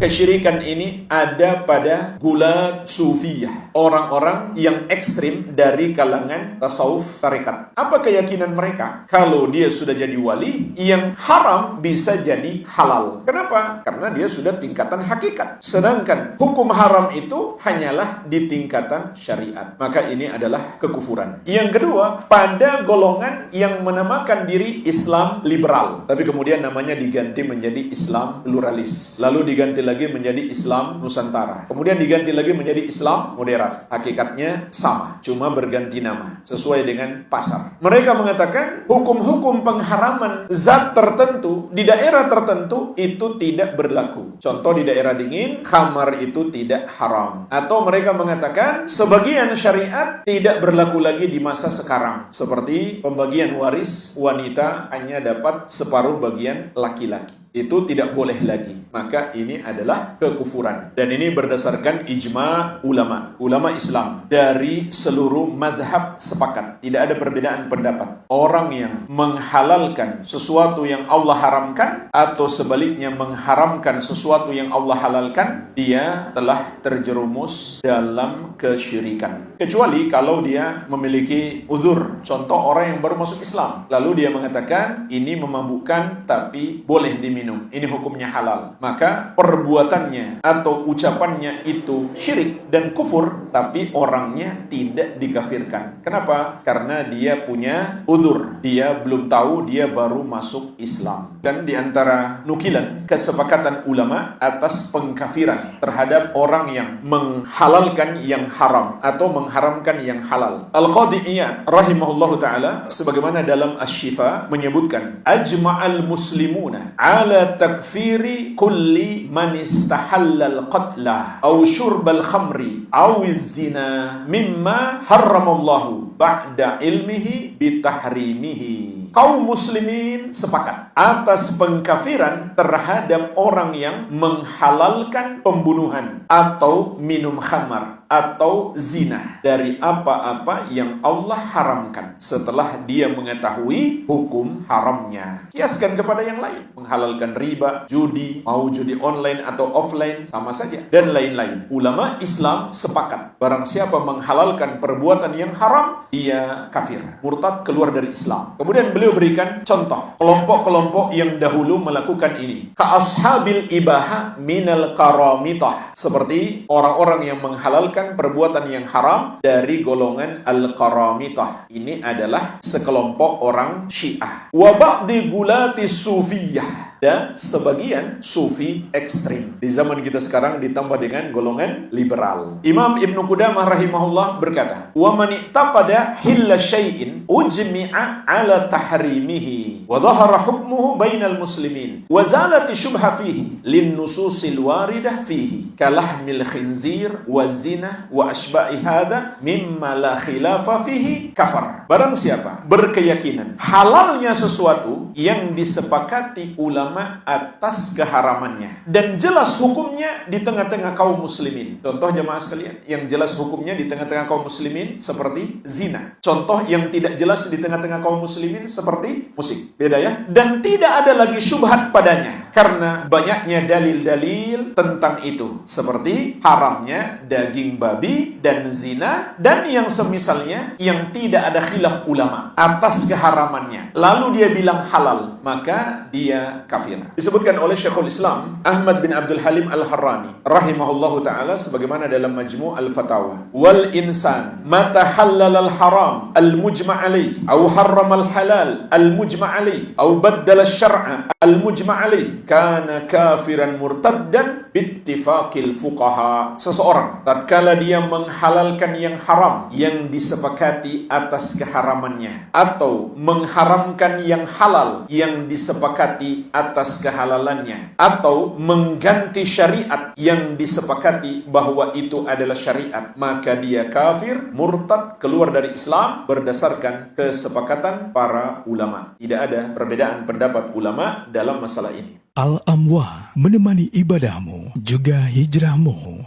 Kesyirikan ini ada pada gulat sufiyah, orang-orang yang ekstrim dari kalangan tasawuf tarekat. Apa keyakinan mereka? Kalau dia sudah jadi wali, yang haram bisa jadi halal. Kenapa? Karena dia sudah tingkatan hakikat. Sedangkan hukum haram itu hanyalah di tingkatan syariat. Maka ini adalah kekufuran. Yang kedua, pada golongan yang menamakan diri Islam liberal, tapi kemudian namanya diganti menjadi Islam pluralis, lalu diganti lagi menjadi Islam Nusantara, kemudian diganti lagi menjadi Islam moderat. Hakikatnya sama, cuma berganti nama sesuai dengan pasar. Mereka mengatakan hukum-hukum pengharaman zat tertentu di daerah tertentu itu tidak berlaku. Contoh, di daerah dingin khamar itu tidak haram. Atau mereka mengatakan sebagian syariat tidak berlaku lagi di masa sekarang, seperti pembagian waris wanita hanya dapat separuh bagian laki-laki. Itu tidak boleh lagi. Maka ini adalah kekufuran. Dan ini berdasarkan ijma ulama Islam dari seluruh madhab sepakat. Tidak ada perbedaan pendapat. Orang yang menghalalkan sesuatu yang Allah haramkan atau sebaliknya mengharamkan sesuatu yang Allah halalkan, dia telah terjerumus dalam kesyirikan. Kecuali kalau dia memiliki uzur. Contoh, orang yang baru masuk Islam, lalu dia mengatakan ini memabukkan tapi boleh diminum, ini hukumnya halal. Maka perbuatannya atau ucapannya itu syirik dan kufur, tapi orangnya tidak dikafirkan. Kenapa? Karena dia punya uzur. Dia belum tahu, dia baru masuk Islam. Dan di antara nukilan kesepakatan ulama atas pengkafiran terhadap orang yang menghalalkan yang haram atau mengharamkan yang halal. Al-Qadhi Iyad rahimahullahu ta'ala sebagaimana dalam Asy-Syifa menyebutkan, ajma'al muslimuna ala takfiri kulli man istahallal qatlah aw syurbal khamri aw zina mimma harramallahu ba'da ilmihi bitahrimihi. Kaum muslimin sepakat atas pengkafiran terhadap orang yang menghalalkan pembunuhan atau minum khamar atau zina dari apa-apa yang Allah haramkan setelah dia mengetahui hukum haramnya. Kiaskan kepada yang lain, menghalalkan riba, judi, mau judi online atau offline, sama saja, dan lain-lain. Ulama Islam sepakat, barang siapa menghalalkan perbuatan yang haram, dia kafir, murtad, keluar dari Islam. Kemudian beliau berikan contoh kelompok-kelompok yang dahulu melakukan ini. Ka ashabil ibaha minal karamitah, seperti orang-orang yang menghalalkan perbuatan yang haram dari golongan al-karamitah. Ini adalah sekelompok orang Syiah. Wa ba'di gulati sufiyah, dan sebagian sufi ekstrim. Di zaman kita sekarang ditambah dengan golongan liberal. Imam Ibnu Qudamah rahimahullah berkata, wa man ittaqada hilla syai'in ujmi'a ala tahrimihi wa dhahara hukmuhu bainal muslimin wa zalati syubha fihi lin nususil waridah fihi kalahmil khinzir wa zina wa asba'i hadha mimma la khilafa fihi kafar. Barang siapa berkeyakinan halalnya sesuatu yang disepakati ulama atas keharamannya dan jelas hukumnya di tengah-tengah kaum muslimin. Contoh jemaah sekalian, yang jelas hukumnya di tengah-tengah kaum muslimin seperti zina. Contoh yang tidak jelas di tengah-tengah kaum muslimin seperti musik. Beda ya? Dan tidak ada lagi syubhat padanya karena banyaknya dalil-dalil tentang itu, seperti haramnya daging babi dan zina dan yang semisalnya yang tidak ada khilaf ulama atas keharamannya. Lalu dia bilang halal, maka dia kafir. Disebutkan oleh Syekhul Islam Ahmad bin Abdul Halim Al-Harrani rahimahullahu ta'ala sebagaimana dalam Majmu' Al-Fatawa, wal insan mata halal al-haram al-mujma' alaih au harram al-halal al-mujma' alaih au baddala al-syar'a al-mujma' alaih kana kafiran murtaddan bittifaqil fuqaha. Seseorang tatkala dia menghalalkan yang haram yang disepakati atas keharamannya atau mengharamkan yang halal yang disepakati atas kehalalannya atau mengganti syariat yang disepakati bahwa itu adalah syariat, maka dia kafir, murtad, keluar dari Islam berdasarkan kesepakatan para ulama. Tidak ada perbedaan pendapat ulama dalam masalah ini. Al-Amwah menemani ibadahmu juga hijrahmu.